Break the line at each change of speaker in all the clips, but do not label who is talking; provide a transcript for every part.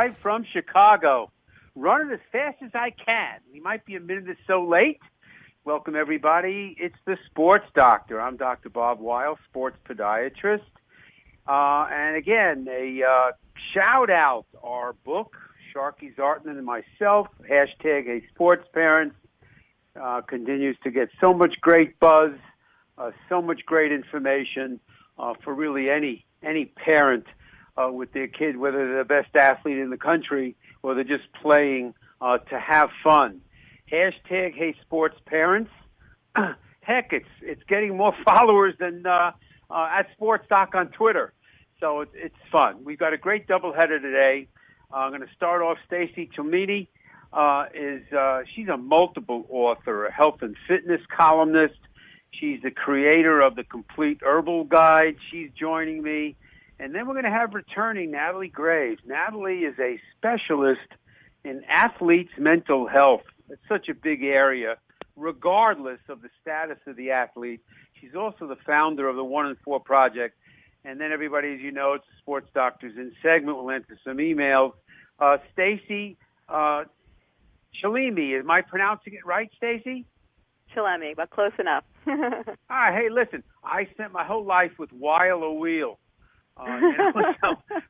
live from Chicago, running as fast as I can. We might be a minute or so late. Welcome, everybody. It's the Sports Doctor. I'm Dr. Bob Weil, sports podiatrist. And again, a shout-out our book, Sharky Zartman and myself, hashtag Hey Sports Parents, continues to get so much great buzz, so much great information for really any parent with their kid, whether they're the best athlete in the country or they're just playing to have fun. Hashtag Hey Sports Parents. Heck, it's getting more followers than at Sports Doc on Twitter. So it's fun. We've got a great doubleheader today. I'm going to start off. Stacey Chillemi she's a multiple author, a health and fitness columnist. She's the creator of the Complete Herbal Guide. She's joining me. And then we're going to have returning Natalie Graves. Natalie is a specialist in athletes' mental health. It's such a big area, regardless of the status of the athlete. She's also the founder of the 1 in 4 Project. And then everybody, as you know, it's the Sports Doctors in segment. We'll answer some emails. Stacey Chillemi, am I pronouncing it right, Stacey?
Chillemi, but close enough.
Hey, listen, I spent my whole life with Weil a Wheel. So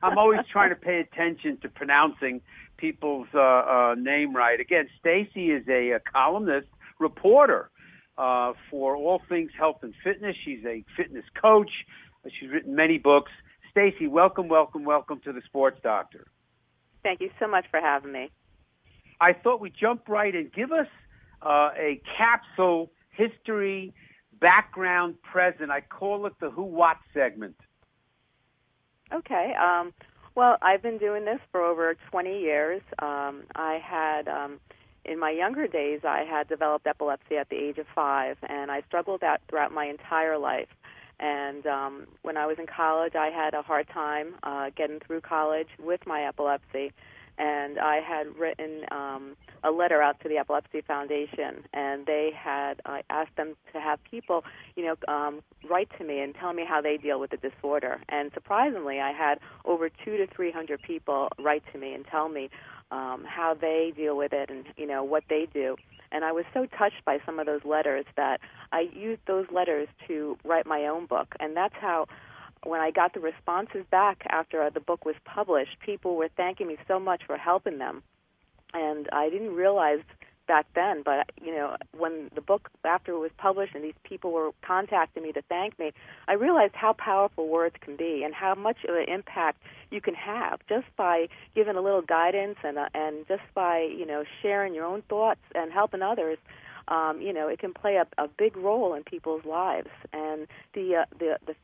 I'm always trying to pay attention to pronouncing people's name right. Again, Stacey is a columnist, reporter for all things health and fitness. She's a fitness coach. She's written many books. Stacey, welcome to the Sports Doctor.
Thank you so much for having me.
I thought we'd jump right in. Give us a capsule, history, background, present. I call it the Who What segment.
Okay. Well, I've been doing this for over 20 years. I had, in my younger days, I had developed epilepsy at the age of 5, and I struggled that throughout my entire life. And when I was in college, I had a hard time getting through college with my epilepsy. And I had written a letter out to the Epilepsy Foundation, and I asked them to have people, write to me and tell me how they deal with the disorder. And surprisingly, I had over 200 to 300 people write to me and tell me how they deal with it and, what they do. And I was so touched by some of those letters that I used those letters to write my own book. And that's how, when I got the responses back after the book was published, people were thanking me so much for helping them. And I didn't realize back then, but, when the book, after it was published and these people were contacting me to thank me, I realized how powerful words can be and how much of an impact you can have just by giving a little guidance and just by, sharing your own thoughts and helping others. It can play a big role in people's lives, and the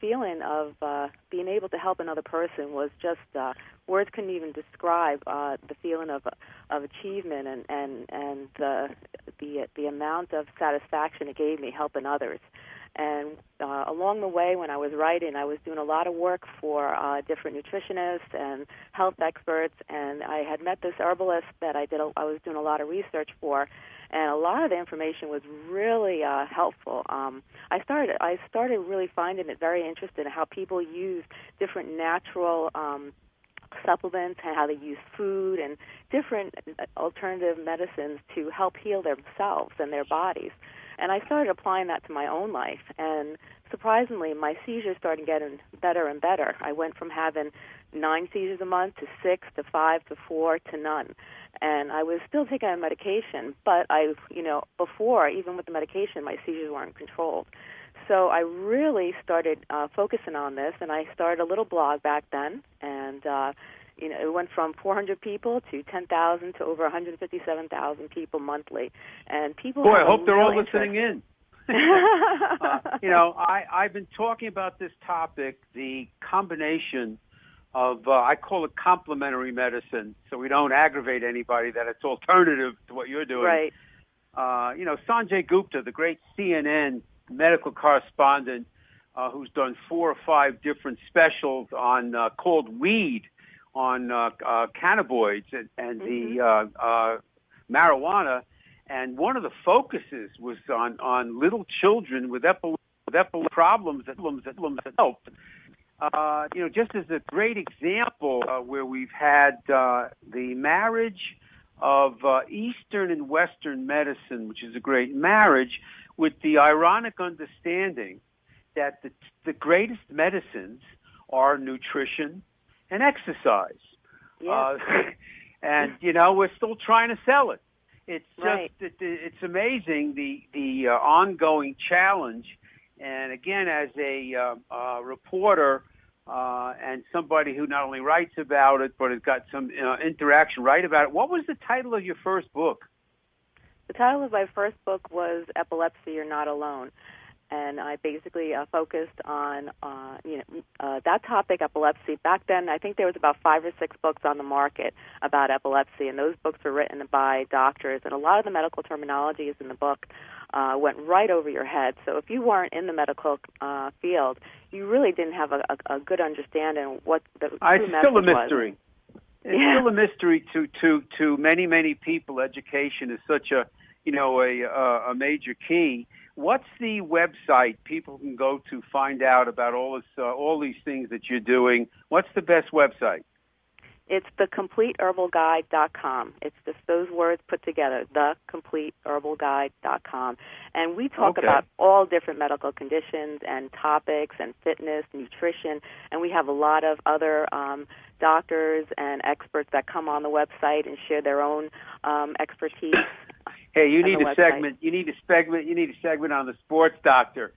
feeling of being able to help another person was just words couldn't even describe the feeling of achievement and the amount of satisfaction it gave me helping others. And along the way, when I was writing, I was doing a lot of work for different nutritionists and health experts, and I had met this herbalist that I was doing a lot of research for. And a lot of the information was really helpful. I started really finding it very interesting how people use different natural supplements and how they use food and different alternative medicines to help heal themselves and their bodies. And I started applying that to my own life. And surprisingly, my seizures started getting better and better. I went from having 9 seizures a month to 6 to 5 to 4 to none. And I was still taking a medication, but before, even with the medication, my seizures weren't controlled. So I really started focusing on this, and I started a little blog back then, and it went from 400 people to 10,000 to over 157,000 people monthly. And people.
Boy, I hope they're all listening in. I've been talking about this topic, the combination of, I call it complementary medicine, so we don't aggravate anybody that it's alternative to what you're doing.
Right.
Sanjay Gupta, the great CNN medical correspondent, who's done 4 or 5 different specials on called Weed, on cannabinoids and the marijuana, and one of the focuses was on little children with epilepsy problems that help. just as a great example where we've had the marriage of Eastern and Western medicine, which is a great marriage, with the ironic understanding that the greatest medicines are nutrition and exercise.
Yes.
And, we're still trying to sell it. It's just,
right.
It's amazing, the ongoing challenge. And again, as a reporter and somebody who not only writes about it, but has got some interaction, write about it. What was the title of your first book?
The title of my first book was Epilepsy, You're Not Alone. And I basically focused on, that topic, epilepsy. Back then, I think there was about 5 or 6 books on the market about epilepsy, and those books were written by doctors. And a lot of the medical terminologies in the book went right over your head. So if you weren't in the medical field, you really didn't have a good understanding of what the true message was.
It's still a mystery. It's still a mystery to many, many people. Education is such a major key. What's the website people can go to find out about all these things that you're doing? What's the best website?
It's thecompleteherbalguide.com. It's just those words put together, thecompleteherbalguide.com. And we talk about all different medical conditions and topics and fitness, nutrition, and we have a lot of other doctors and experts that come on the website and share their own expertise.
Hey, you need a segment. You need a segment on the Sports Doctor.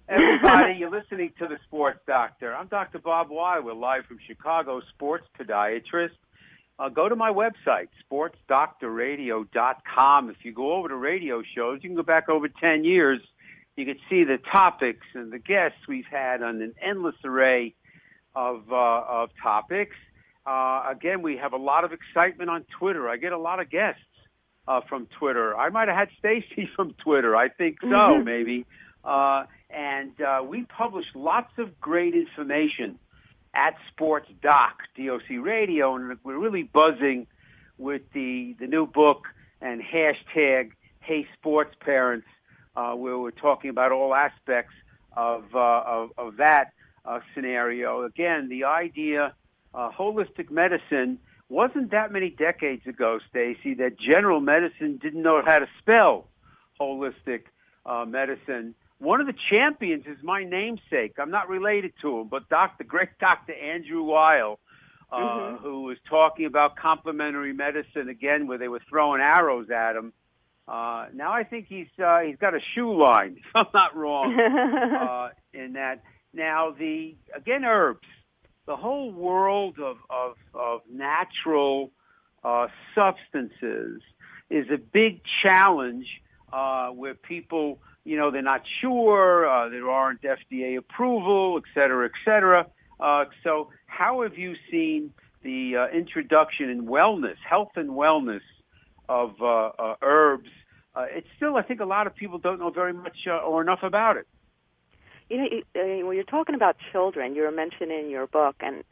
Everybody, you're listening to the Sports Doctor. I'm Dr. Bob Weil. We're live from Chicago, sports podiatrist. Go to my website, sportsdoctorradio.com. If you go over to radio shows, you can go back over 10 years. You can see the topics and the guests we've had on an endless array of topics. Again, we have a lot of excitement on Twitter. I get a lot of guests from Twitter. I might have had Stacey from Twitter. I think so, maybe. And we publish lots of great information at Sports Doc, DOC Radio, and we're really buzzing with the new book and hashtag Hey Sports Parents, where we're talking about all aspects of that scenario. Again, the idea, holistic medicine, wasn't that many decades ago, Stacey, that general medicine didn't know how to spell holistic medicine. One of the champions is my namesake. I'm not related to him, but great Dr. Andrew Weil, who was talking about complementary medicine again, where they were throwing arrows at him. Now I think he's got a shoe line, if I'm not wrong, in that. Now herbs. The whole world of natural substances is a big challenge where people, they're not sure, there aren't FDA approval, et cetera, et cetera. So how have you seen the introduction in wellness, health and wellness of herbs? It's still, I think a lot of people don't know very much or enough about it.
When you're talking about children, you were mentioning in your book, and,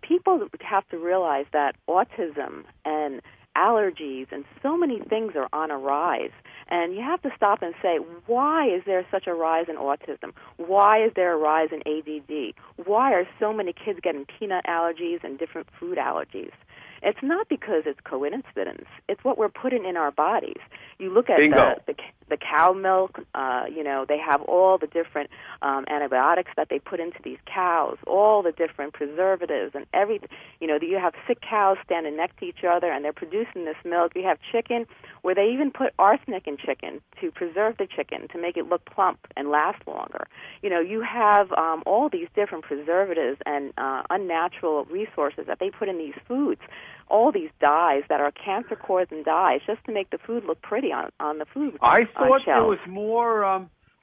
people have to realize that autism and allergies and so many things are on a rise. And you have to stop and say, why is there such a rise in autism? Why is there a rise in ADD? Why are so many kids getting peanut allergies and different food allergies? It's not because it's coincidence. It's what we're putting in our bodies. You look at the cow milk, they have all the different antibiotics that they put into these cows, all the different preservatives and everything. You have sick cows standing next to each other, and they're producing this milk. You have chicken where they even put arsenic in chicken to preserve the chicken, to make it look plump and last longer. You have all these different preservatives and unnatural resources that they put in these foods, all these dyes that are cancer-causing dyes just to make the food look pretty on the food
I thought
there
was more,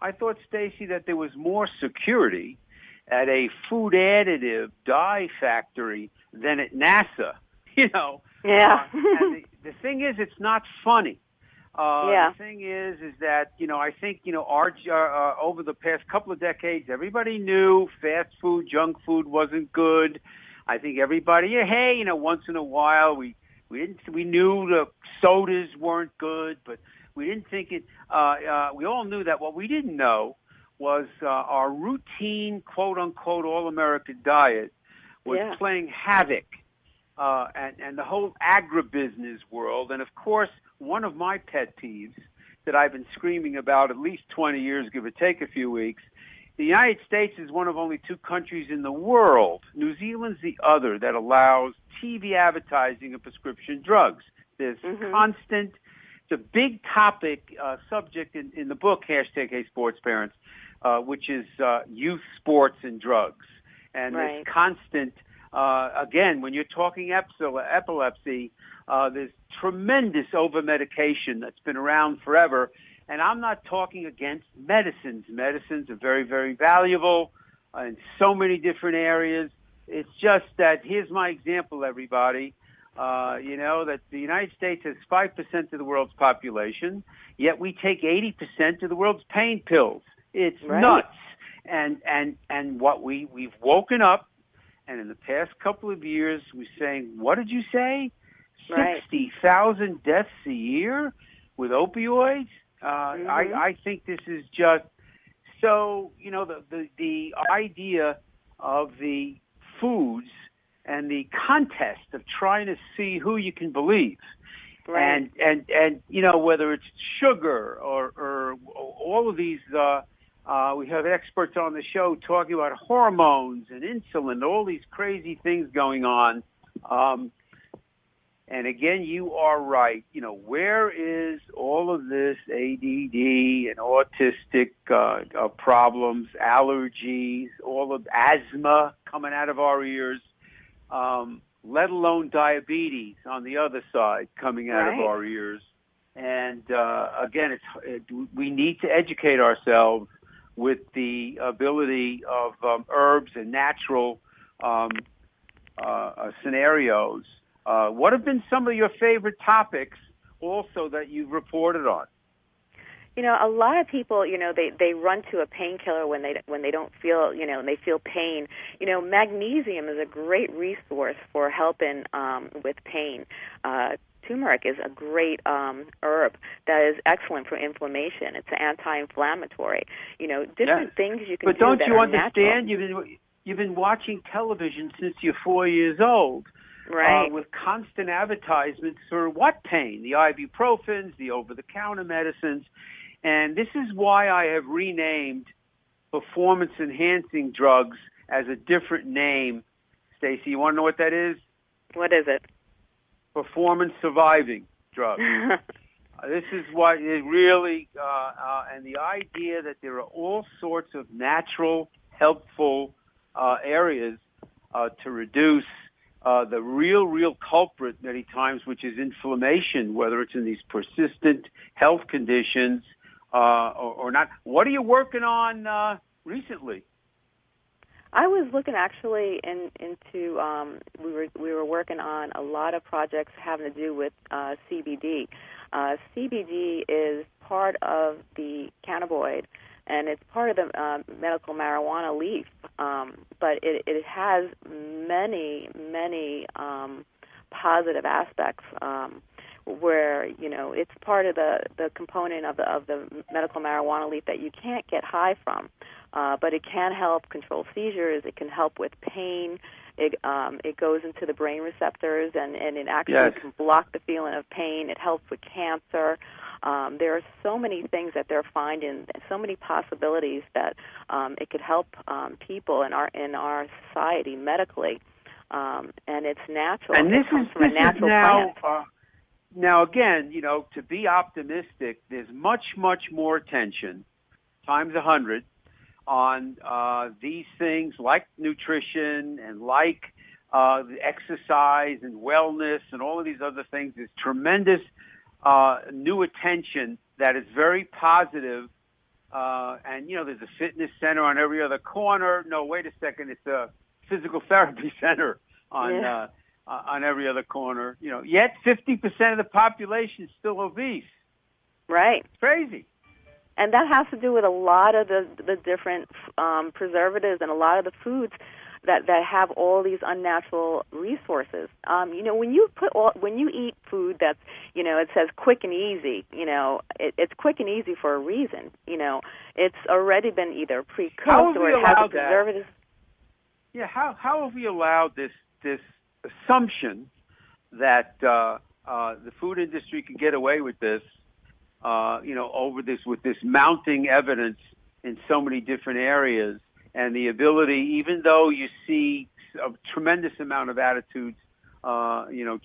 I thought, Stacey, that there was more security at a food additive dye factory than at NASA,
Yeah.
And the thing is, it's not funny.
The
thing is that, I think, over the past couple of decades, everybody knew fast food, junk food wasn't good. I think everybody, once in a while, we knew the sodas weren't good, but we didn't think it, we all knew that. What we didn't know was our routine, quote-unquote, all-American diet was playing havoc, and the whole agribusiness world. And, of course, one of my pet peeves that I've been screaming about at least 20 years, give or take a few weeks, the United States is one of only 2 countries in the world, New Zealand's the other, that allows TV advertising of prescription drugs. There's constant, it's a big topic, subject in the book, hashtag Hey Sports Parents, which is youth sports and drugs. And there's constant, again, when you're talking epilepsy, there's tremendous over-medication that's been around forever. And I'm not talking against medicines. Medicines are very, very valuable in so many different areas. It's just that, here's my example, everybody, that the United States has 5% of the world's population, yet we take 80% of the world's pain pills. It's nuts. And what we've woken up, and in the past couple of years, we're saying, what did you say? 60,000 deaths a year with opioids? I think this is just so, the idea of the foods and the contest of trying to see who you can believe. And whether it's sugar or all of these, we have experts on the show talking about hormones and insulin, all these crazy things going on. And again, you are right. Where is all of this ADD and autistic problems, allergies, all of asthma coming out of our ears, let alone diabetes on the other side coming out of our ears. And again, we need to educate ourselves with the ability of herbs and natural scenarios. What have been some of your favorite topics also that you've reported on?
A lot of people, they run to a painkiller when they don't feel, and they feel pain. Magnesium is a great resource for helping with pain. Turmeric is a great herb that is excellent for inflammation. It's anti-inflammatory. Different things you can do.
But don't you understand?
Natural.
You've been watching television since you're 4 years old. With constant advertisements for what pain? The ibuprofens, the over-the-counter medicines. And this is why I have renamed performance-enhancing drugs as a different name. Stacey, you want to know what that is?
What is it?
Performance-surviving drugs. This is what it really, and the idea that there are all sorts of natural, helpful areas to reduce the real culprit many times, which is inflammation, whether it's in these persistent health conditions or not. What are you working on recently?
I was looking actually into we were working on a lot of projects having to do with CBD. CBD is part of the cannabinoid, and it's part of the medical marijuana leaf, but it has many positive aspects where it's part of the component of the medical marijuana leaf that you can't get high from, but it can help control seizures. It can help with pain. It goes into the brain receptors and it actually can block the feeling of pain. It helps with cancer. There are so many things that they're finding, so many possibilities that it could help people in our society medically, and it's natural.
And this
comes from a natural plant.
Now, again, to be optimistic, there's much more attention, times 100, on these things like nutrition and like the exercise and wellness and all of these other things. There's tremendous new attention that is very positive. And, there's a fitness center on every other corner. No, wait a second. It's a physical therapy center on every other corner. Yet 50% of the population is still obese.
Right.
It's crazy.
And that has to do with a lot of the different preservatives and a lot of the foods that have all these unnatural resources. When you eat food that's, it says quick and easy, it's quick and easy for a reason. It's already been either pre-cooked or it has a preservative.
Yeah, how have we allowed this assumption that the food industry can get away with this, with this mounting evidence in so many different areas, and the ability, even though you see a tremendous amount of attitudes,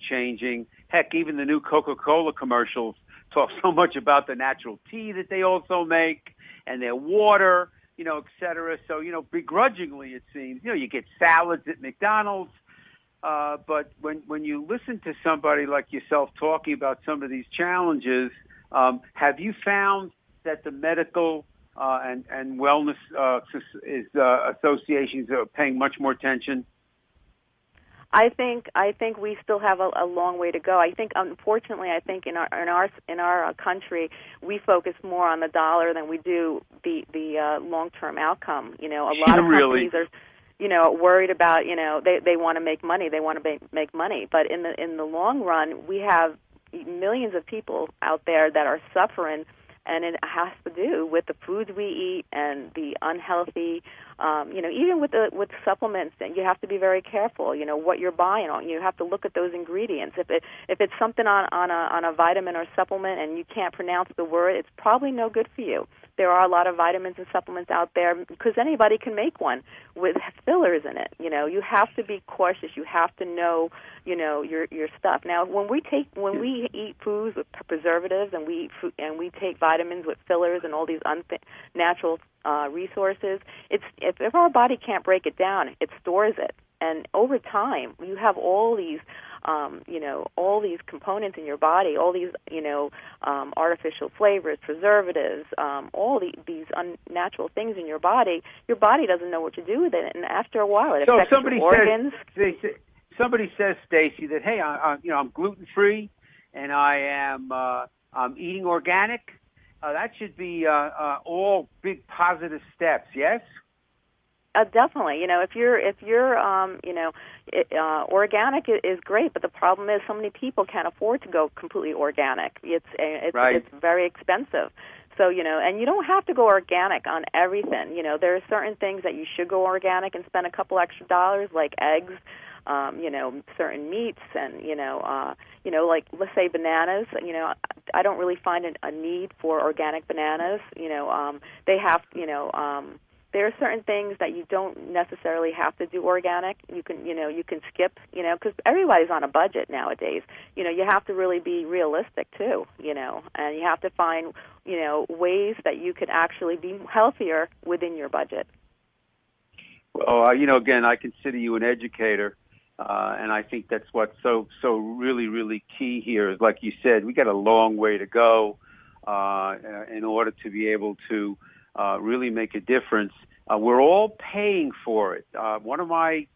changing. Heck, even the new Coca-Cola commercials talk so much about the natural tea that they also make and their water, et cetera. So, begrudgingly, it seems, you get salads at McDonald's. But when you listen to somebody like yourself talking about some of these challenges, have you found that the medical and wellness associations are paying much more attention?
I think we still have a long way to go. I think, unfortunately, in our country, we focus more on the dollar than we do the long-term outcome. A lot of companies are worried about, they want to make money. They want to make money. But in the long run, we have millions of people out there that are suffering, and it has to do with the foods we eat and the unhealthy, even with supplements. And you have to be very careful, what you're buying on. You have to look at those ingredients. If it's something on a vitamin or supplement and you can't pronounce the word, it's probably no good for you. There are a lot of vitamins and supplements out there because anybody can make one with fillers in it. You have to be cautious. You have to know, your stuff. Now, when we eat foods with preservatives and we take vitamins with fillers and all these unnatural resources, if our body can't break it down, it stores it. And over time, you have all these components in your body, all these, artificial flavors, preservatives, all these unnatural things in your body. Your body doesn't know what to do with it, and after a while, it affects your organs.
Somebody says, Stacey, that hey, I'm gluten free, and I'm eating organic. That should be all big positive steps. Yes.
Definitely. If you're organic is great, but the problem is so many people can't afford to go completely organic. It's very expensive. So, and you don't have to go organic on everything. There are certain things that you should go organic and spend a couple extra dollars, like eggs, certain meats, and, like, let's say bananas. I don't really find a need for organic bananas. They have, there are certain things that you don't necessarily have to do organic. You can skip, because everybody's on a budget nowadays. You have to really be realistic too, and you have to find, ways that you could actually be healthier within your budget.
Well, again, I consider you an educator, and I think that's what's so really, really key here is, like you said, we got a long way to go in order to be able to really make a difference. We're all paying for it. One of my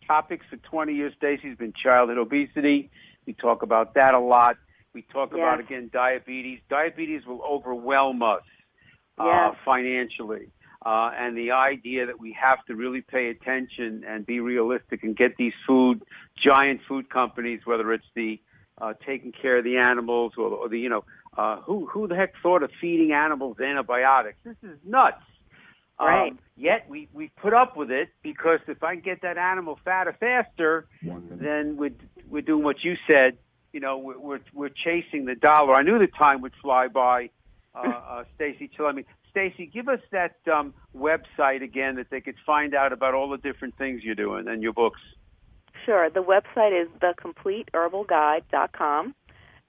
topics for 20 years, Stacey, has been childhood obesity. We talk about that a lot. We talk about, again, diabetes. Diabetes will overwhelm us financially. And the idea that we have to really pay attention and be realistic and get these giant food companies, whether it's the taking care of the animals or the, who the heck thought of feeding animals antibiotics? This is nuts.
Right.
Yet we put up with it because if I can get that animal fatter faster, then we're doing what you said. We're chasing the dollar. I knew the time would fly by. Stacey Chillemi. Stacey, give us that website again that they could find out about all the different things you're doing and your books.
Sure. The website is thecompleteherbalguide.com,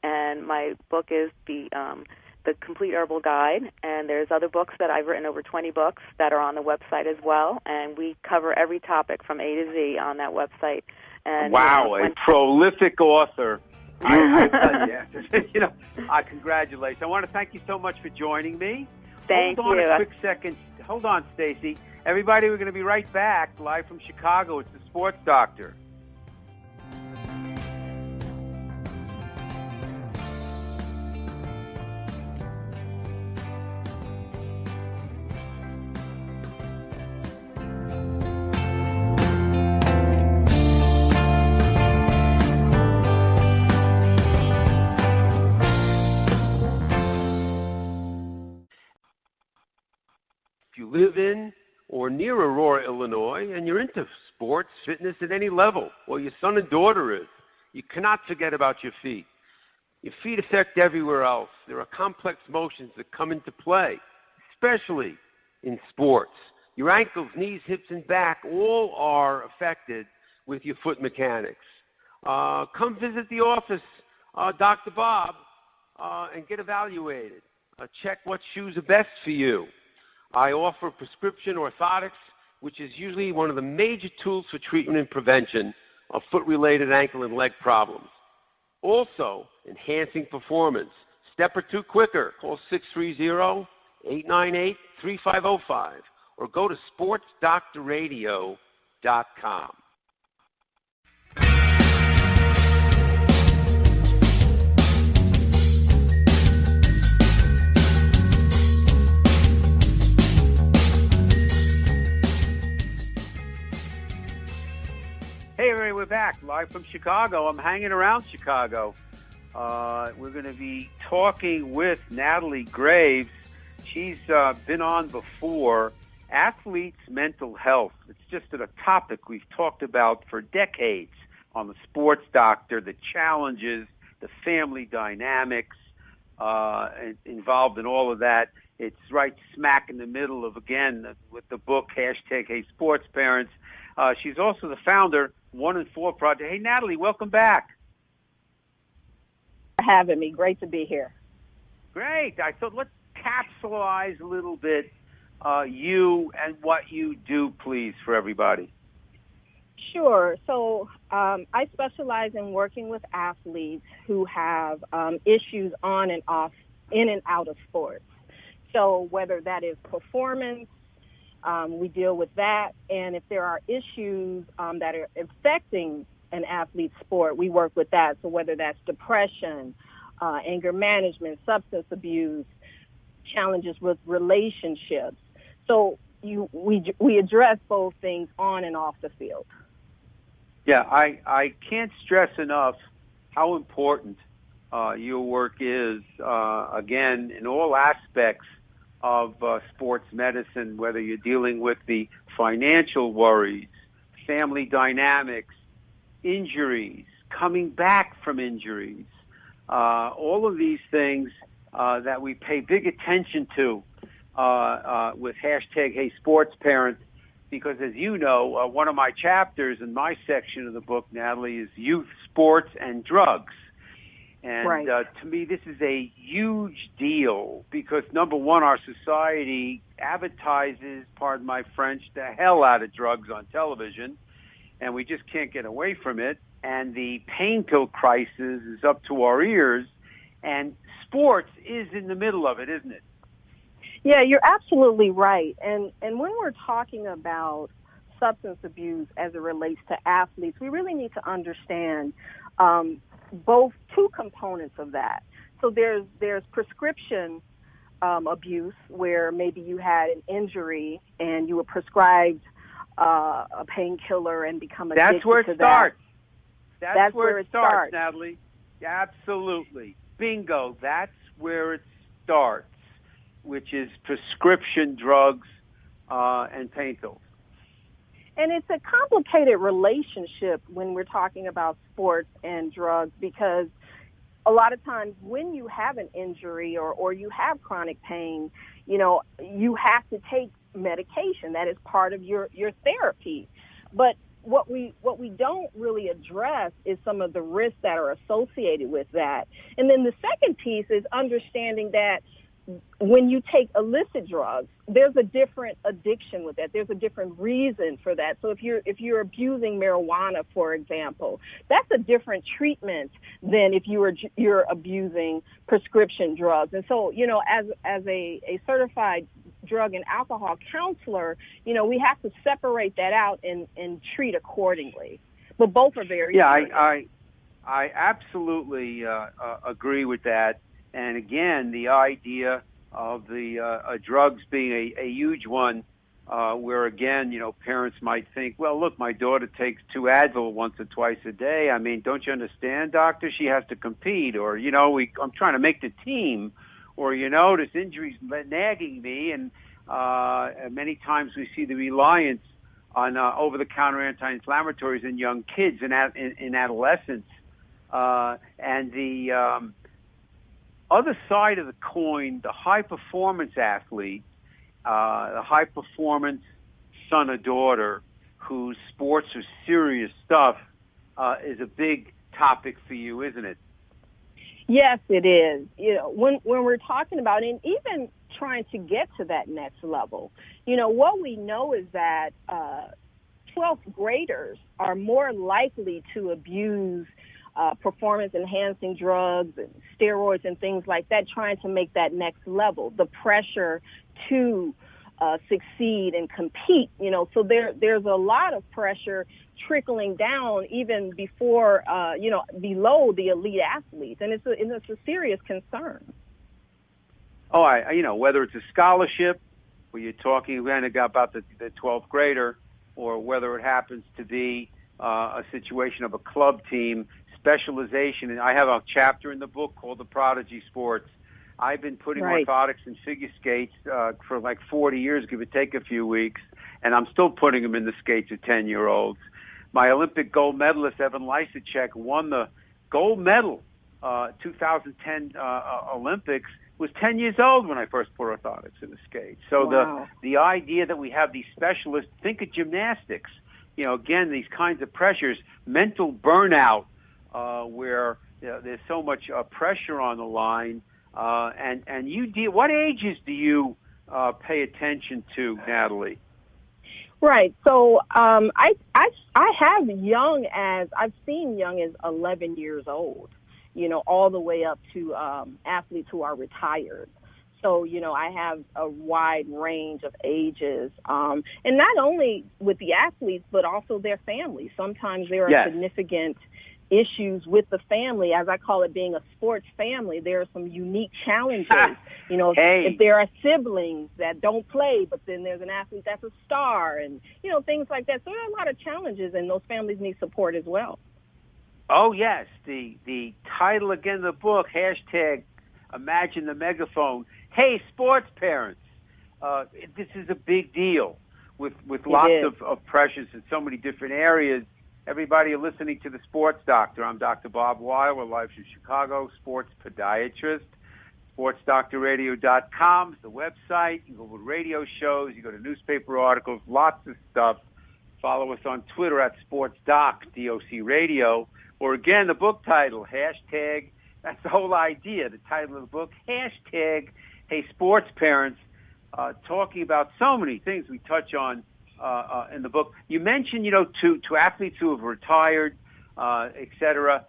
and my book is the Complete Herbal Guide, and there's other books that I've written, over 20 books that are on the website as well, and we cover every topic from A to Z on that website. And
wow, a prolific author. I congratulate. I want to thank you so much for joining me.
Thank you.
Hold on a quick second. Hold on, Stacey. Everybody, we're going to be right back, live from Chicago. It's the Sports Doctor.
you live in or near Aurora, Illinois, and you're into sports, fitness at any level, or your son and daughter is, you cannot forget about your feet. Your feet affect everywhere else. There are complex motions that come into play, especially in sports. Your ankles, knees, hips, and back all are affected with your foot mechanics. Come visit the office, Dr. Bob, and get evaluated. Check what shoes are best for you. I offer prescription orthotics, which is usually one of the major tools for treatment and prevention of foot-related ankle and leg problems. Also, enhancing performance. Step or two quicker. Call 630-898-3505 or go to sportsdoctorradio.com.
Hey, everybody, we're back live from Chicago. I'm hanging around Chicago. We're going to be talking with Natalie Graves. She's been on before. Athletes' mental health. It's just a topic we've talked about for decades on the Sports Doctor, the challenges, the family dynamics involved in all of that. It's right smack in the middle of, again, with the book, #HeySportsParents. She's also the founder, 1 in 4 Project. Hey, Natalie, welcome back.
For having me. Great to be here.
Great. I thought let's capsulize a little bit you and what you do, please, for everybody.
Sure. So I specialize in working with athletes who have issues on and off, in and out of sports. So whether that is performance, we deal with that. And if there are issues that are affecting an athlete's sport, we work with that. So whether that's depression, anger management, substance abuse, challenges with relationships. So we address both things on and off the field.
Yeah, I can't stress enough how important your work is, again, in all aspects of sports medicine, whether you're dealing with the financial worries, family dynamics, injuries, coming back from injuries, all of these things that we pay big attention to with #HeySportsParents, because as you know, one of my chapters in my section of the book, Natalie, is youth, sports, and drugs. And
right.
To me, this is a huge deal because, number one, our society advertises, pardon my French, the hell out of drugs on television, and we just can't get away from it. And the pain pill crisis is up to our ears, and sports is in the middle of it, isn't it?
Yeah, you're absolutely right. And when we're talking about substance abuse as it relates to athletes, we really need to understand both two components of that. So there's prescription abuse, where maybe you had an injury and you were prescribed a painkiller and become addicted to that.
That's where it starts. That's where it starts,
starts,
Natalie. Absolutely. Bingo. That's where it starts, which is prescription drugs and pain pills.
And it's a complicated relationship when we're talking about sports and drugs, because a lot of times when you have an injury or you have chronic pain, you have to take medication. That is part of your therapy. But what we don't really address is some of the risks that are associated with that. And then the second piece is understanding that when you take illicit drugs, there's a different addiction with that. There's a different reason for that. So if you're abusing marijuana, for example, that's a different treatment than if you're abusing prescription drugs. And so, as a certified drug and alcohol counselor, we have to separate that out and treat accordingly. But both are very important.
I absolutely agree with that. And again, the idea of the drugs being a huge one, where again, parents might think, well, look, my daughter takes 2 Advil once or twice a day. I mean, don't you understand, doctor? She has to compete, or I'm trying to make the team, or this injury's nagging me, and And many times we see the reliance on over-the-counter anti-inflammatories in young kids and in adolescents. And the other side of the coin, the high-performance athlete, the high-performance son or daughter whose sports are serious stuff, is a big topic for you, isn't it?
Yes, it is. When we're talking about, and even trying to get to that next level, what we know is that 12th graders are more likely to abuse performance-enhancing drugs and steroids and things like that, trying to make that next level. The pressure to succeed and compete, so there's a lot of pressure trickling down even before, below the elite athletes, and it's a serious concern.
Oh, whether it's a scholarship, where you're talking again about the 12th grader, or whether it happens to be a situation of a club team, specialization. And I have a chapter in the book called The Prodigy Sports. I've been putting orthotics and figure skates for like 40 years, give or take a few weeks, and I'm still putting them in the skates of 10-year-olds. My Olympic gold medalist, Evan Lysacek, won the gold medal 2010 Olympics, was 10 years old when I first put orthotics in the skates. So
wow.
the idea that we have these specialists, think of gymnastics, again, these kinds of pressures, mental burnout, where there's so much pressure on the line. And you deal, what ages do you pay attention to, Natalie?
Right. So I have I've seen young as 11 years old, all the way up to athletes who are retired. So, I have a wide range of ages, and not only with the athletes, but also their families. Sometimes there are significant issues with the family, as I call it, being a sports family. There are some unique challenges. If there are siblings that don't play, but then there's an athlete that's a star, and things like that. So there are a lot of challenges, and those families need support as well.
Oh yes, the title again of the book, hashtag Imagine the Megaphone. Hey, sports parents, this is a big deal with lots of pressures in so many different areas. Everybody, you're listening to The Sports Doctor. I'm Dr. Bob Weil. We're live from Chicago, sports podiatrist. SportsDoctorRadio.com is the website. You go with radio shows. You go to newspaper articles, lots of stuff. Follow us on Twitter at SportsDoc, DOC Radio. Or again, the book title, hashtag, that's the whole idea, the title of the book, hashtag, hey, sports parents, talking about so many things we touch on in the book. You mentioned, to athletes who have retired, et cetera,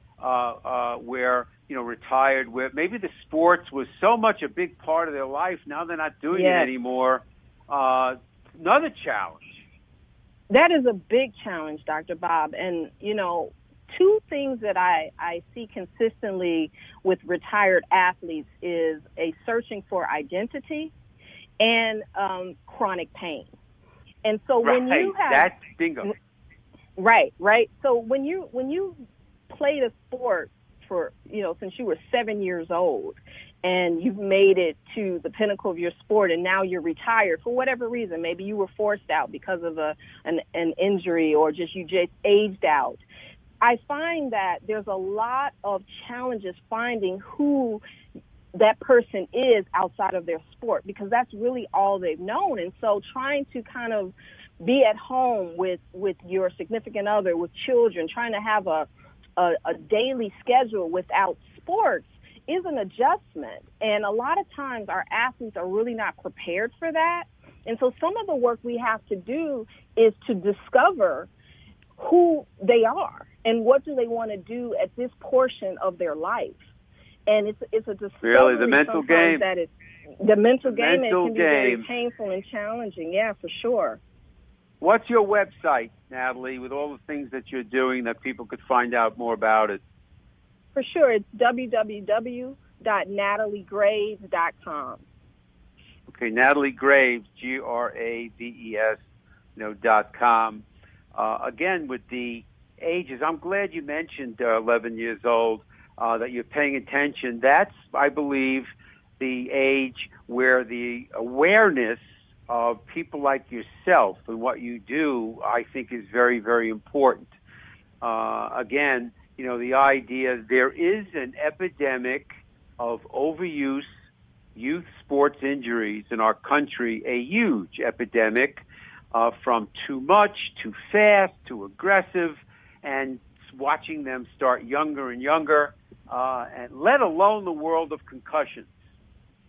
where, retired, where maybe the sports was so much a big part of their life, now they're not doing it anymore. Another challenge.
That is a big challenge, Dr. Bob. And, two things that I see consistently with retired athletes is a searching for identity and chronic pain. And so when you have
that's bingo.
Right. So when you played a sport for since you were 7 years old, and you've made it to the pinnacle of your sport, and now you're retired for whatever reason, maybe you were forced out because of an injury, or you just aged out. I find that there's a lot of challenges finding who that person is outside of their sport, because that's really all they've known. And so trying to kind of be at home with your significant other, with children, trying to have a daily schedule without sports is an adjustment. And a lot of times our athletes are really not prepared for that. And so some of the work we have to do is to discover who they are and what do they want to do at this portion of their life. And it's a discovery.
Really, the mental game.
That is the mental game. It can be
game.
very painful and challenging. Yeah, for sure.
What's your website, Natalie, with all the things that you're doing that people could find out more about it?
For sure. It's www.nataliegraves.com.
Okay, Natalie Graves, Graves, .com. Again, with the ages, I'm glad you mentioned 11 years old, that you're paying attention. That's, I believe, the age where the awareness people like yourself and what you do, I think is very, very important. Again, the idea there is an epidemic of overuse youth sports injuries in our country, a huge epidemic from too much, too fast, too aggressive, and watching them start younger and younger, and let alone the world of concussions.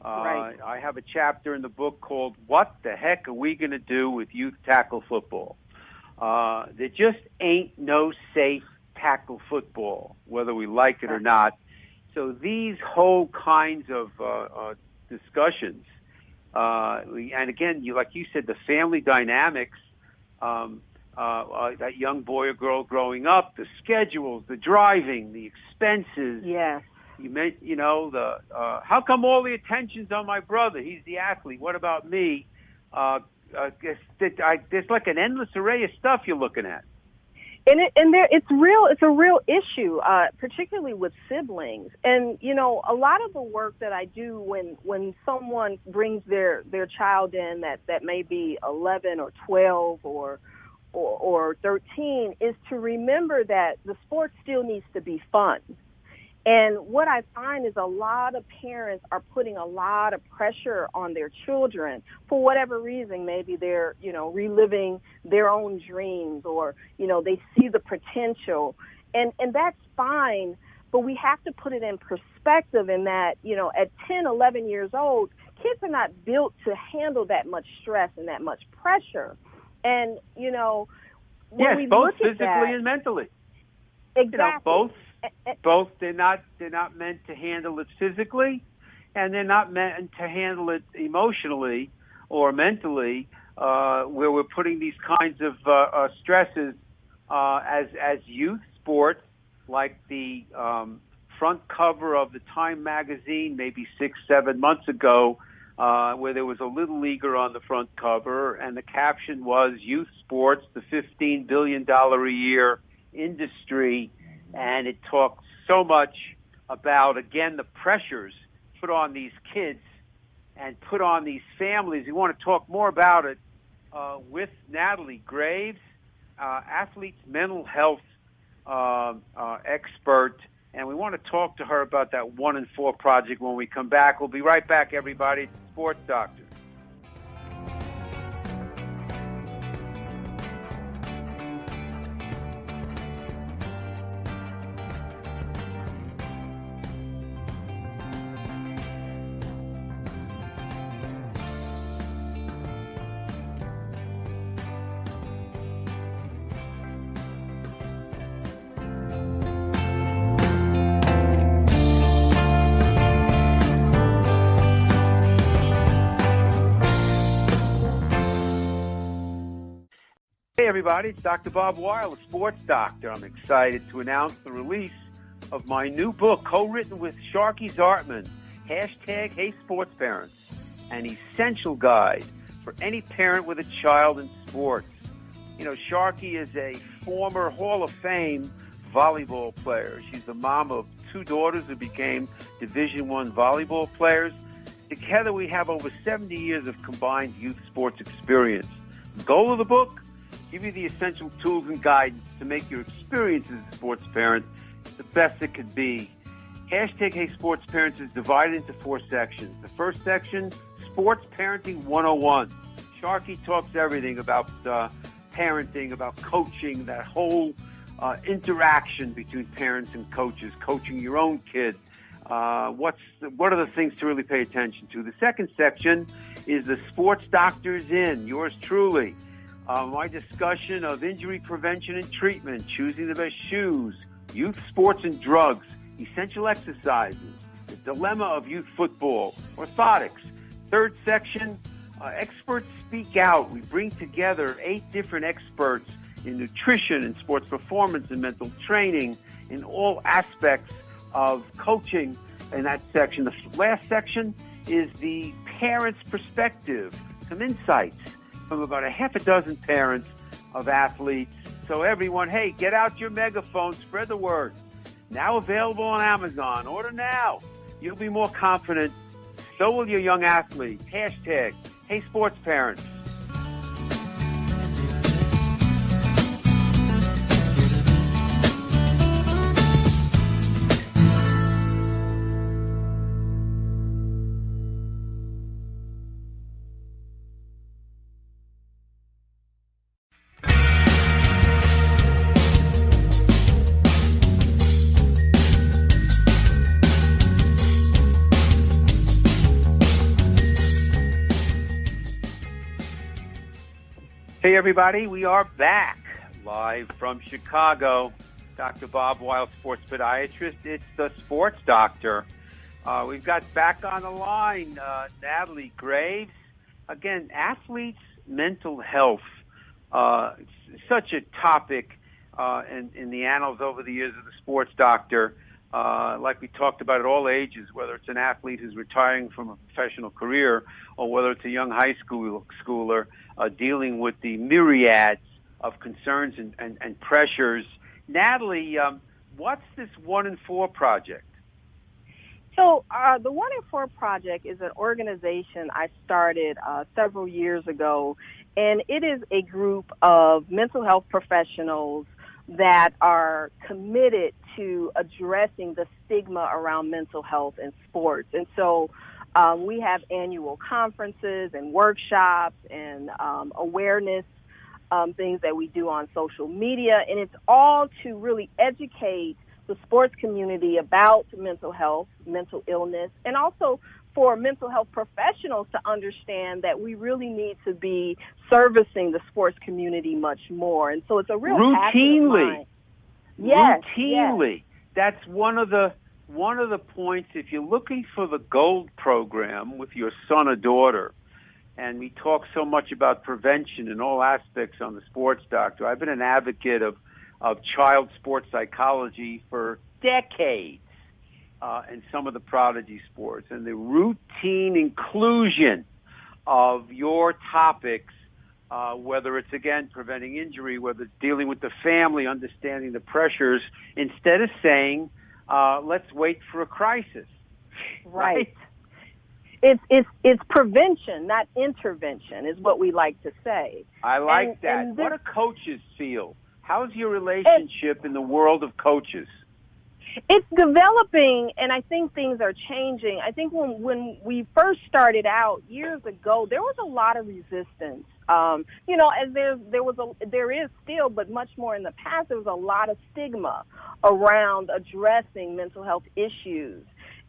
Right.
I have a chapter in the book called "What the Heck Are We Going to Do with Youth Tackle Football?" There just ain't no safe tackle football, whether we like it or not. So these whole kinds of discussions, and again, like you said, the family dynamics, that young boy or girl growing up, the schedules, the driving, the expenses.
Yes.
How come all the attention's on my brother? He's the athlete. What about me? There's like an endless array of stuff you're looking at.
It's a real issue, particularly with siblings. And a lot of the work that I do when someone brings their child in that may be 11 or 12 or 13 is to remember that the sport still needs to be fun. And what I find is a lot of parents are putting a lot of pressure on their children for whatever reason. Maybe they're, reliving their own dreams, or, they see the potential. And that's fine, but we have to put it in perspective in that, at 10, 11 years old, kids are not built to handle that much stress and that much pressure. And, when we
both
look at
physically
that,
and mentally.
exactly.
Both they're not meant to handle it physically, and they're not meant to handle it emotionally or mentally, where we're putting these kinds of stresses as youth sports, like the front cover of the Time magazine maybe 6-7 months ago, where there was a little leaguer on the front cover, and the caption was "Youth Sports, the $15 billion a year industry." And it talks so much about, again, the pressures put on these kids and put on these families. We want to talk more about it with Natalie Graves, athlete's mental health expert. And we want to talk to her about that 1 in 4 project when we come back. We'll be right back, everybody. It's Sports Doctor. Hey everybody, it's Dr. Bob Weil, the Sports Doctor. I'm excited to announce the release of my new book, co-written with Sharky Zartman, #Hey Sports Parents, an essential guide for any parent with a child in sports. Sharky is a former Hall of Fame volleyball player. She's the mom of 2 daughters who became Division I volleyball players. Together we have over 70 years of combined youth sports experience. The goal of the book? Give you the essential tools and guidance to make your experience as a sports parent the best it could be. #Hey Sports Parents is divided into 4 sections. The first section, Sports Parenting 101. Sharky talks everything about parenting, about coaching, that whole interaction between parents and coaches, coaching your own kid. What are the things to really pay attention to? The second section is the Sports Doctor's In, yours truly. My discussion of injury prevention and treatment, choosing the best shoes, youth sports and drugs, essential exercises, the dilemma of youth football, orthotics. Third section, experts speak out. We bring together 8 different experts in nutrition and sports performance and mental training in all aspects of coaching in that section. The last section is the parent's perspective, some insights from about a half a dozen parents of athletes. So everyone, hey, get out your megaphone, spread the word. Now available on Amazon. Order now. You'll be more confident. So will your young athlete. #Hey Hey, sports parents. Hey, everybody, we are back live from Chicago. Dr. Bob Weil, sports podiatrist. It's the sports doctor. We've got back on the line Natalie Graves. Again, athletes' mental health. It's such a topic in the annals over the years of the sports doctor. Like we talked about at all ages, whether it's an athlete who's retiring from a professional career or whether it's a young high schooler dealing with the myriads of concerns and pressures. Natalie, what's this 1 in 4 project?
So the 1 in 4 project is an organization I started several years ago, and it is a group of mental health professionals that are committed to addressing the stigma around mental health in sports. And so we have annual conferences and workshops and awareness things that we do on social media, and it's all to really educate the sports community about mental health, mental illness, and also for mental health professionals to understand that we really need to be servicing the sports community much more. And so it's a real
routinely.
Yes,
routinely.
Yes.
That's one of the points. If you're looking for the gold program with your son or daughter, and we talk so much about prevention in all aspects on the sports doctor. I've been an advocate of child sports psychology for decades in some of the prodigy sports, and the routine inclusion of your topics, whether it's, again, preventing injury, whether it's dealing with the family, understanding the pressures, instead of saying, let's wait for a crisis.
Right. It's prevention, not intervention, is what we like to say.
I like that. What do coaches feel? How's your relationship in the world of coaches?
It's developing, and I think things are changing. I think when we first started out years ago, there was a lot of resistance. As there is still, but much more in the past, there was a lot of stigma around addressing mental health issues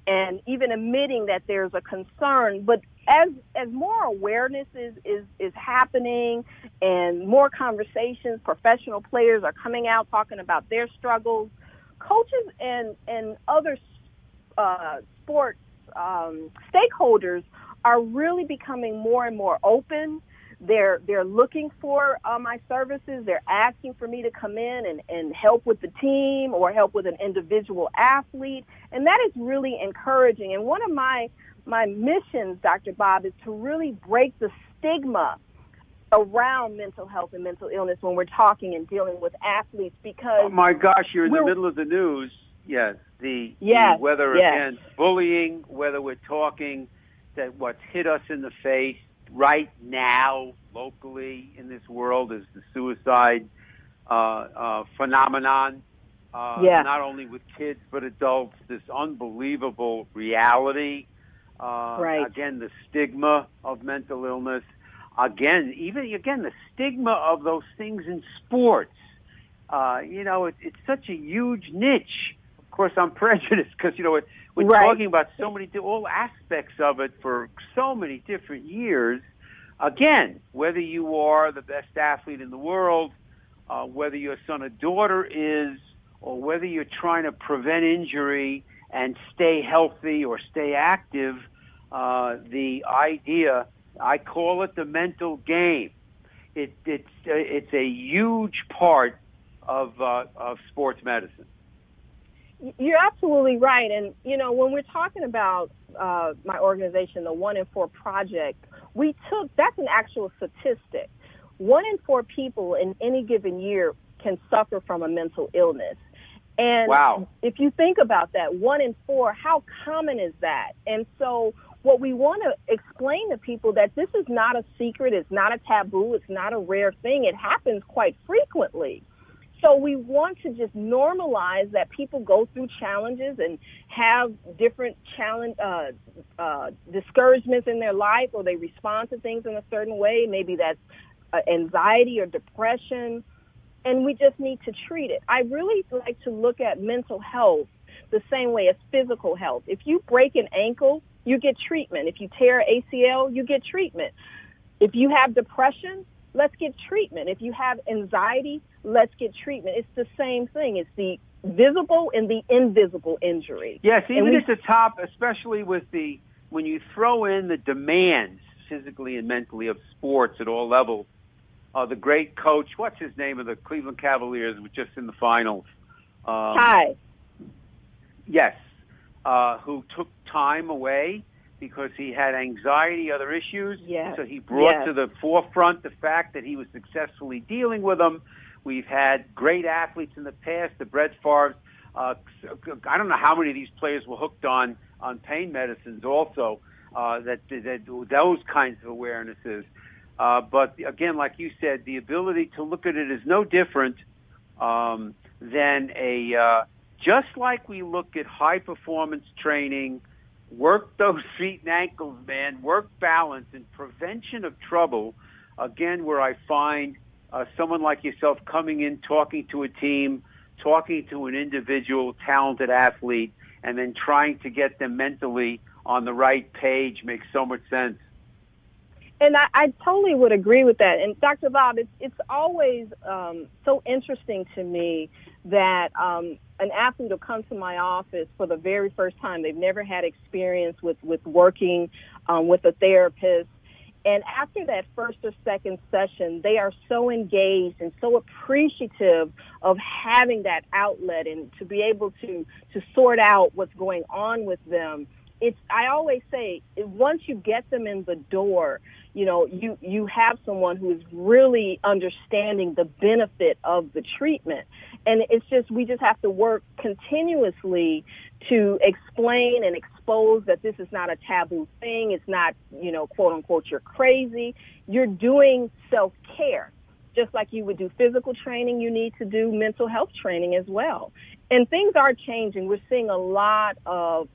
and even admitting that there's a concern. But as more awareness is happening and more conversations, professional players are coming out talking about their struggles, coaches and other sports stakeholders are really becoming more and more open. They're looking for my services. They're asking for me to come in and help with the team or help with an individual athlete. And that is really encouraging. And one of my missions, Dr. Bob, is to really break the stigma around mental health and mental illness when we're talking and dealing with athletes, because...
Oh, my gosh, you're in the middle of the news. Yes. Whether, again, bullying, whether we're talking that what's hit us in the face right now, locally in this world, is the suicide phenomenon, not only with kids but adults, this unbelievable reality. Again, the stigma of mental illness. Again, the stigma of those things in sports. It's such a huge niche. Of course, I'm prejudiced because, we're talking about so many, all aspects of it for so many different years. Again, whether you are the best athlete in the world, whether your son or daughter is, or whether you're trying to prevent injury and stay healthy or stay active, the idea, I call it the mental game. It's a huge part of sports medicine.
You're absolutely right. And, when we're talking about my organization, the 1 in 4 Project, that's an actual statistic. 1 in 4 people in any given year can suffer from a mental illness. And
wow.
if you think about that, 1 in 4, how common is that? And so what we want to explain to people that this is not a secret, it's not a taboo, it's not a rare thing. It happens quite frequently. So we want to just normalize that people go through challenges and have different discouragements in their life, or they respond to things in a certain way. Maybe that's anxiety or depression, and we just need to treat it. I really like to look at mental health the same way as physical health. If you break an ankle, you get treatment. If you tear ACL, you get treatment. If you have depression, let's get treatment. If you have anxiety, let's get treatment. It's the same thing. It's the visible and the invisible injury.
Yes, even at the top, especially with when you throw in the demands physically and mentally of sports at all levels. The great coach, what's his name, of the Cleveland Cavaliers, was just in the finals.
Hi.
Yes, who took time away because he had anxiety, other issues.
Yes.
So he brought to the forefront the fact that he was successfully dealing with them. We've had great athletes in the past, the Brett Favres. I don't know how many of these players were hooked on pain medicines also, those kinds of awarenesses. But again, like you said, the ability to look at it is no different than just like we look at high-performance training, work those feet and ankles, man, work balance and prevention of trouble, again, where I find someone like yourself coming in, talking to a team, talking to an individual talented athlete, and then trying to get them mentally on the right page makes so much sense.
And I totally would agree with that. And Dr. Bob, it's always so interesting to me that an athlete will come to my office for the very first time. They've never had experience with working with a therapist. And after that first or second session, they are so engaged and so appreciative of having that outlet and to be able to sort out what's going on with them. I always say, once you get them in the door, you have someone who is really understanding the benefit of the treatment. And we just have to work continuously to explain and expose that this is not a taboo thing. It's not, quote unquote, you're crazy. You're doing self-care. Just like you would do physical training, you need to do mental health training as well. And things are changing. We're seeing a lot of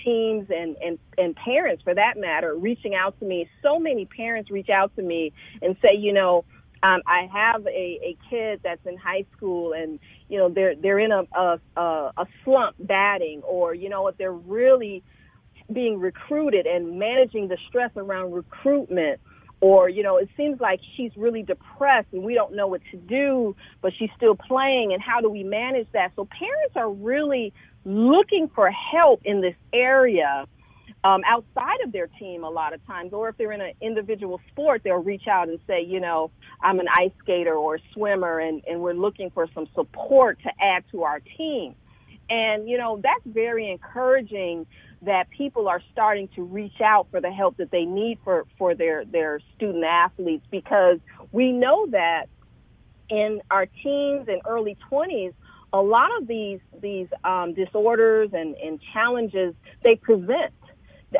teams and parents, for that matter, reaching out to me. So many parents reach out to me and say, I have a kid that's in high school and, they're in a slump batting, or, if they're really being recruited and managing the stress around recruitment, or, it seems like she's really depressed and we don't know what to do, but she's still playing, and how do we manage that? So parents are really looking for help in this area outside of their team a lot of times, or if they're in an individual sport, they'll reach out and say, I'm an ice skater or a swimmer, and we're looking for some support to add to our team. And, that's very encouraging that people are starting to reach out for the help that they need for their student athletes, because we know that in our teens and early 20s, a lot of these disorders and challenges, they present.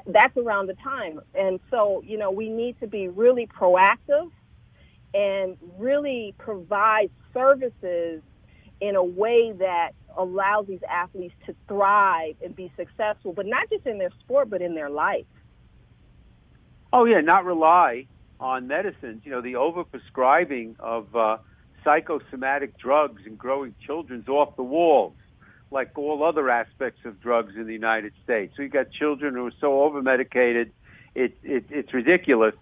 That's around the time. And so, we need to be really proactive and really provide services in a way that allows these athletes to thrive and be successful, but not just in their sport, but in their life.
Oh, yeah, not rely on medicines. The overprescribing of psychosomatic drugs in growing children's off the walls, like all other aspects of drugs in the United States. So you got children who are so over-medicated, it's ridiculous.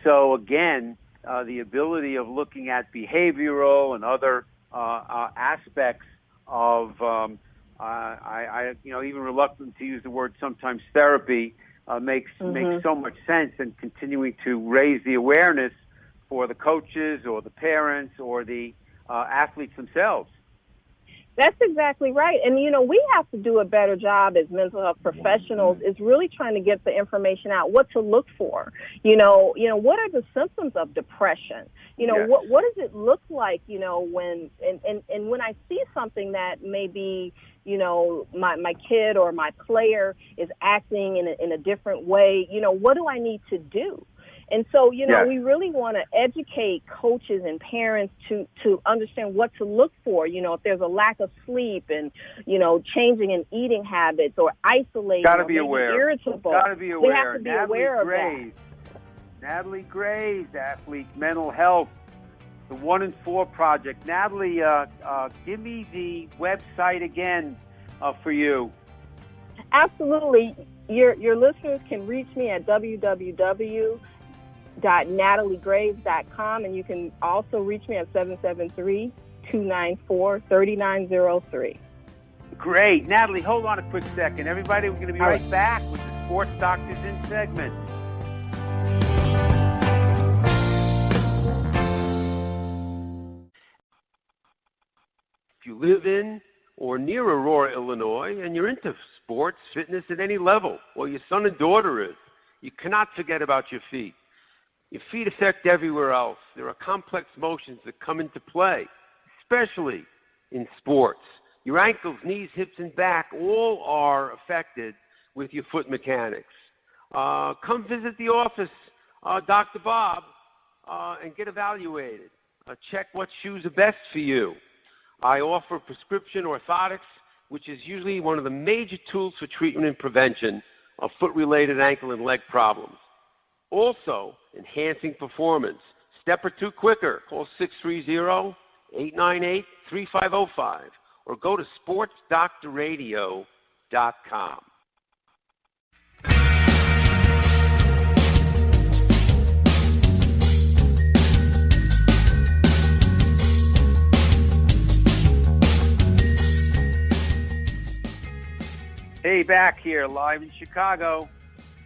So again, the ability of looking at behavioral and other aspects of, even reluctant to use the word sometimes, therapy, makes so much sense, and continuing to raise the awareness for the coaches or the parents or the athletes themselves.
That's exactly right. And, we have to do a better job as mental health professionals is really trying to get the information out, what to look for. What are the symptoms of depression?
Yes.
What does it look like, when, and when I see something that may be, my kid or my player is acting in a different way, what do I need to do? And so,
Yes.
we really want to educate coaches and parents to understand what to look for, if there's a lack of sleep and, changing in eating habits or isolating
Gotta
or
be
maybe
aware.
irritable.
Gotta be aware.
We have to be aware of that.
Natalie Graves, Athlete Mental Health, the 1 in 4 Project. Natalie, give me the website again for you.
Absolutely. Your listeners can reach me at www.nataliegraves.com, and you can also reach me at 773-294-3903.
Great. Natalie, hold on a quick second. Everybody, we're going to be right back with the Sports Doctors In segment.
If you live in or near Aurora, Illinois, and you're into sports, fitness at any level, or your son and daughter is, you cannot forget about your feet. Your feet affect everywhere else. There are complex motions that come into play, especially in sports. Your ankles, knees, hips, and back all are affected with your foot mechanics. Come visit the office, Dr. Bob, and get evaluated. Check what shoes are best for you. I offer prescription orthotics, which is usually one of the major tools for treatment and prevention of foot-related ankle and leg problems. Also, enhancing performance. Step or two quicker. Call 630-898-3505 or go to sportsdoctorradio.com.
Hey, back here live in Chicago.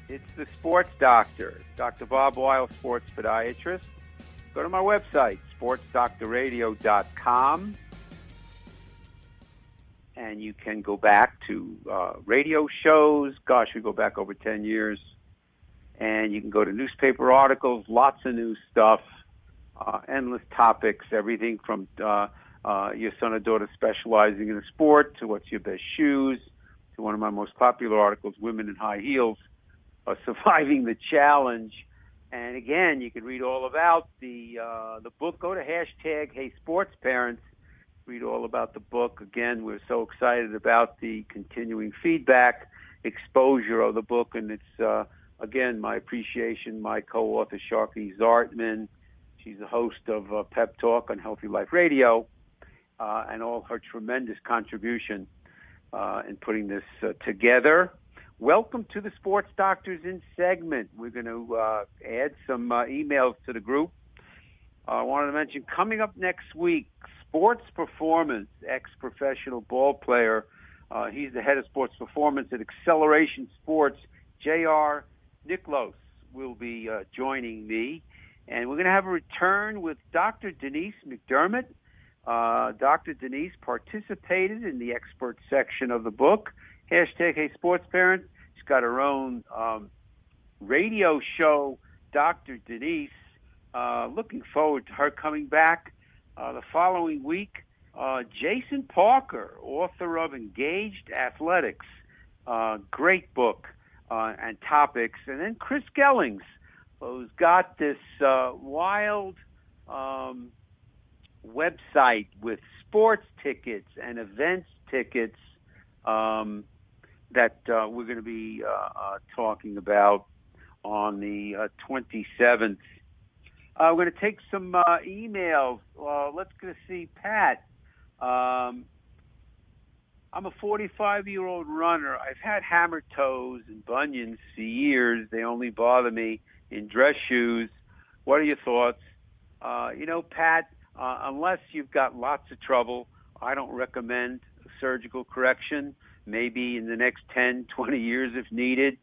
It's the Sports Doctor, Dr. Bob Weil, sports podiatrist. Go to my website, sportsdoctorradio.com, and you can go back to radio shows. Gosh, we go back over 10 years. And you can go to newspaper articles, lots of new stuff, endless topics, everything from your son or daughter specializing in a sport to what's your best shoes, to one of my most popular articles, Women in High Heels Are Surviving the Challenge. And again, you can read all about the book. Go to hashtag Hey Sports Parents. Read all about the book. Again, we're so excited about the continuing feedback, exposure of the book. And it's, again, my appreciation, my co-author, Sharkey Zartman. She's the host of Pep Talk on Healthy Life Radio, and all her tremendous contribution in putting this together. Welcome to the Sports Doctors In segment. We're going to add some emails to the group. I wanted to mention, coming up next week, Sports Performance, ex-professional ball player. He's the head of sports performance at Acceleration Sports. J.R. Niklos will be joining me. And we're going to have a return with Dr. Denise McDermott. Dr. Denise participated in the expert section of the book, hashtag Hey Sports Parents. She's got her own radio show, Dr. Denise. Looking forward to her coming back the following week. Jason Parker, author of Engaged Athletics, great book and topics. And then Chris Gellings, who's got this wild website with sports tickets and events tickets that we're going to be talking about on the 27th. We're going to take some emails. Let's go see Pat. I'm a 45-year-old runner. I've had hammer toes and bunions for years. They only bother me in dress shoes. What are your thoughts? Pat, unless you've got lots of trouble, I don't recommend surgical correction, maybe in the next 10, 20 years if needed.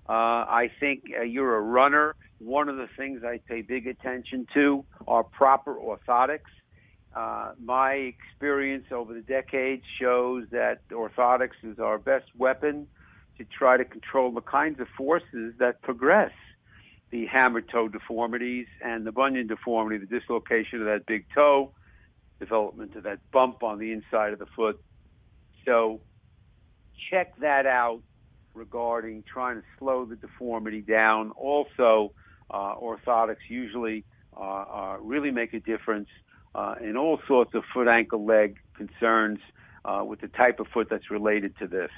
I think you're a runner. One of the things I pay big attention to are proper orthotics. My experience over the decades shows that orthotics is our best weapon to try to control the kinds of forces that progress the hammer toe deformities and the bunion deformity, the dislocation of that big toe, development of that bump on the inside of the foot. So check that out regarding trying to slow the deformity down. Also, orthotics usually really make a difference in all sorts of foot, ankle, leg concerns with the type of foot that's related to this.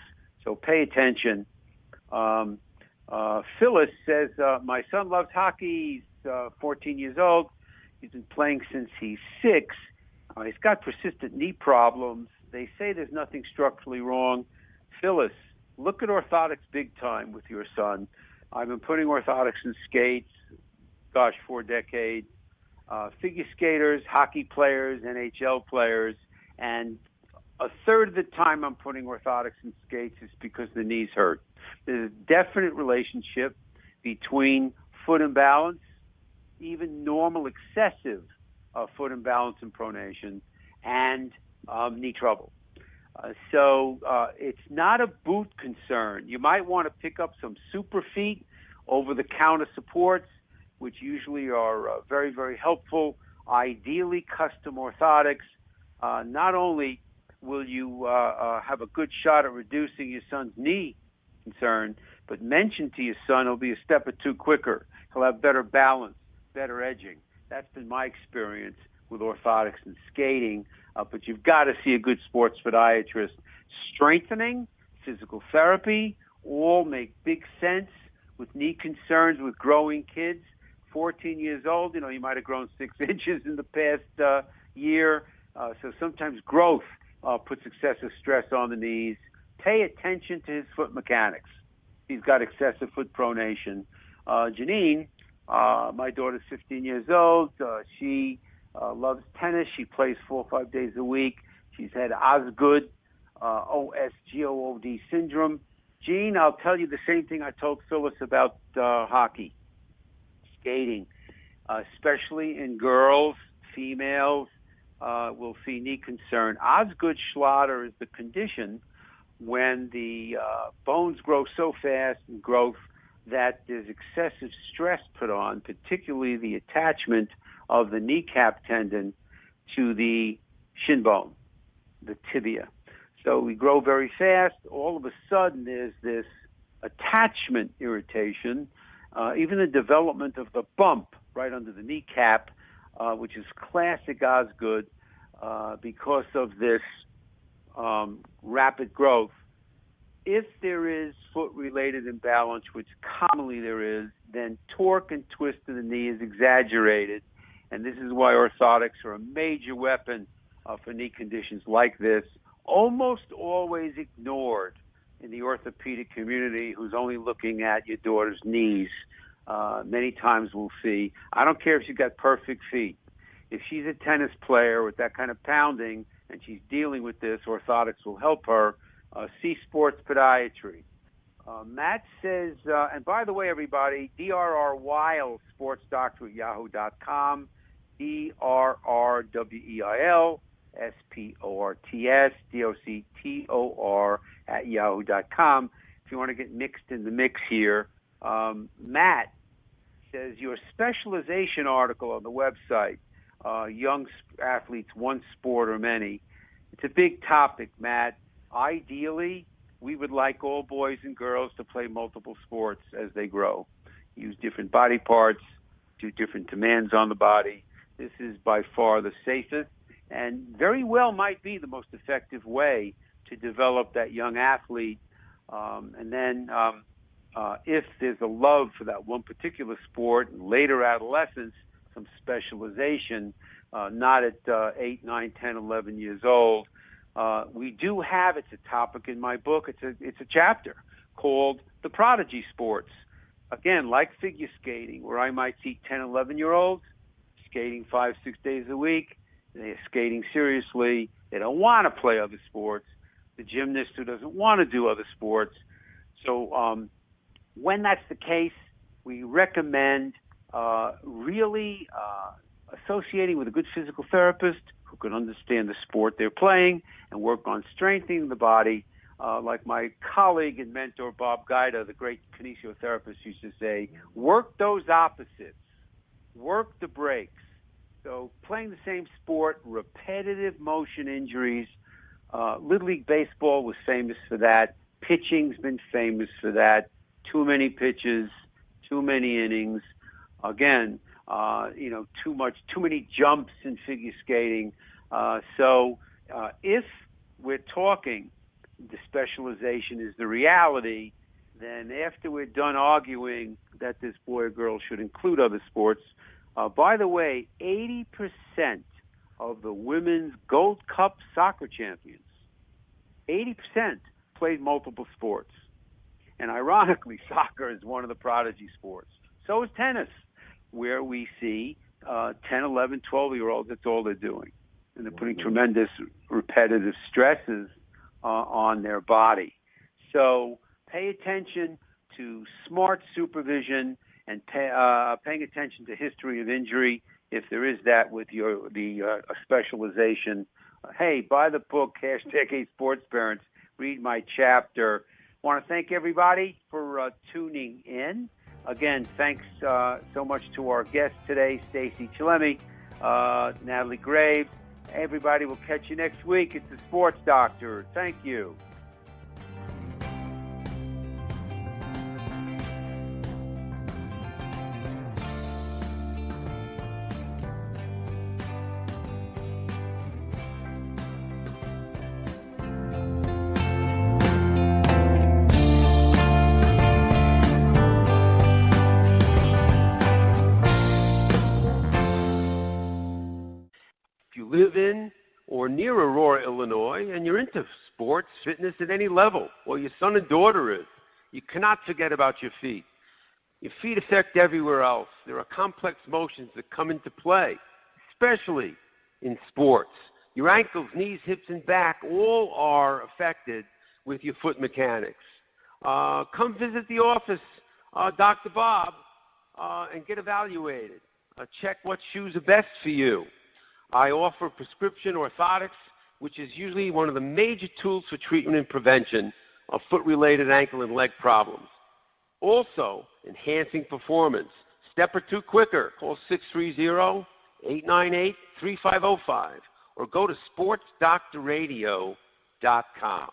So pay attention. Phyllis says, my son loves hockey. He's 14 years old. He's been playing since he's 6. He's got persistent knee problems. They say there's nothing structurally wrong. Phyllis, look at orthotics big time with your son. I've been putting orthotics in skates, 4 decades. Figure skaters, hockey players, NHL players, and a third of the time I'm putting orthotics in skates is because the knees hurt. There's a definite relationship between foot imbalance, even normal excessive foot imbalance and pronation, and knee trouble. So it's not a boot concern. You might want to pick up some super feet over-the-counter supports, which usually are very, very helpful. Ideally, custom orthotics. Not only will you have a good shot at reducing your son's knee concern, but mention to your son he'll be a step or two quicker. He'll have better balance, better edging. That's been my experience with orthotics and skating. But you've got to see a good sports podiatrist. Strengthening, physical therapy, all make big sense with knee concerns with growing kids. 14 years old, you might have grown 6 inches in the past year. So sometimes growth puts excessive stress on the knees. Pay attention to his foot mechanics. He's got excessive foot pronation. Janine, my daughter's 15 years old. She loves tennis. She plays 4 or 5 days a week. She's had Osgood, OSGOOD syndrome. Gene, I'll tell you the same thing I told Phyllis about hockey. Skating, especially in girls, females, will see knee concern. Osgood-Schlatter is the condition when the bones grow so fast in growth that there's excessive stress put on, particularly the attachment of the kneecap tendon to the shin bone, the tibia. So we grow very fast. All of a sudden, there's this attachment irritation. Even the development of the bump right under the kneecap, which is classic Osgood, because of this rapid growth. If there is foot-related imbalance, which commonly there is, then torque and twist of the knee is exaggerated. And this is why orthotics are a major weapon for knee conditions like this, almost always ignored in the orthopedic community, who's only looking at your daughter's knees. Many times we'll see, I don't care if she's got perfect feet. If she's a tennis player with that kind of pounding and she's dealing with this, orthotics will help her. See sports podiatry. Matt says, and by the way, everybody, DRR Weil, sports doctor at yahoo.com, DRRWEIL, SPORTS, DOCTOR at yahoo.com. If you want to get mixed in the mix here, Matt says your specialization article on the website, young athletes, one sport or many. It's a big topic, Matt. Ideally, we would like all boys and girls to play multiple sports as they grow. Use different body parts, do different demands on the body. This is by far the safest and very well might be the most effective way to develop that young athlete. And then if there's a love for that one particular sport in later adolescence, some specialization, not at 8, 9, 10, 11 years old. We do have, it's a topic in my book, it's a chapter called The Prodigy Sports. Again, like figure skating, where I might see 10, 11-year-olds skating 5, 6 days a week. They're skating seriously. They don't want to play other sports. The gymnast who doesn't want to do other sports. So when that's the case, we recommend really associating with a good physical therapist who can understand the sport they're playing and work on strengthening the body. Like my colleague and mentor, Bob Guida, the great kinesiotherapist, used to say, work those opposites, work the breaks. So playing the same sport, repetitive motion injuries. Little League Baseball was famous for that. Pitching's been famous for that. Too many pitches, too many innings. Again, too many jumps in figure skating. So if we're talking the specialization is the reality, then after we're done arguing that this boy or girl should include other sports, by the way, 80% of the women's Gold Cup soccer champions, 80% played multiple sports. And ironically, soccer is one of the prodigy sports. So is tennis, where we see 10, 11, 12-year-olds, that's all they're doing. And they're putting tremendous repetitive stresses on their body. So pay attention to smart supervision and paying attention to history of injury, if there is that with the specialization. Hey, buy the book, #A Sports Parents. Read my chapter. I want to thank everybody for tuning in. Again, thanks so much to our guests today, Stacey Chillemi, Natalie Graves. Everybody, will catch you next week. It's the Sports Doctor. Thank you.
Live in or near Aurora, Illinois, and you're into sports, fitness at any level, or your son and daughter is, you cannot forget about your feet. Your feet affect everywhere else. There are complex motions that come into play, especially in sports. Your ankles, knees, hips, and back all are affected with your foot mechanics. Come visit the office, Dr. Bob, and get evaluated. Check what shoes are best for you. I offer prescription orthotics, which is usually one of the major tools for treatment and prevention of foot-related ankle and leg problems. Also, enhancing performance. Step or two quicker. Call 630-898-3505 or go to sportsdoctorradio.com.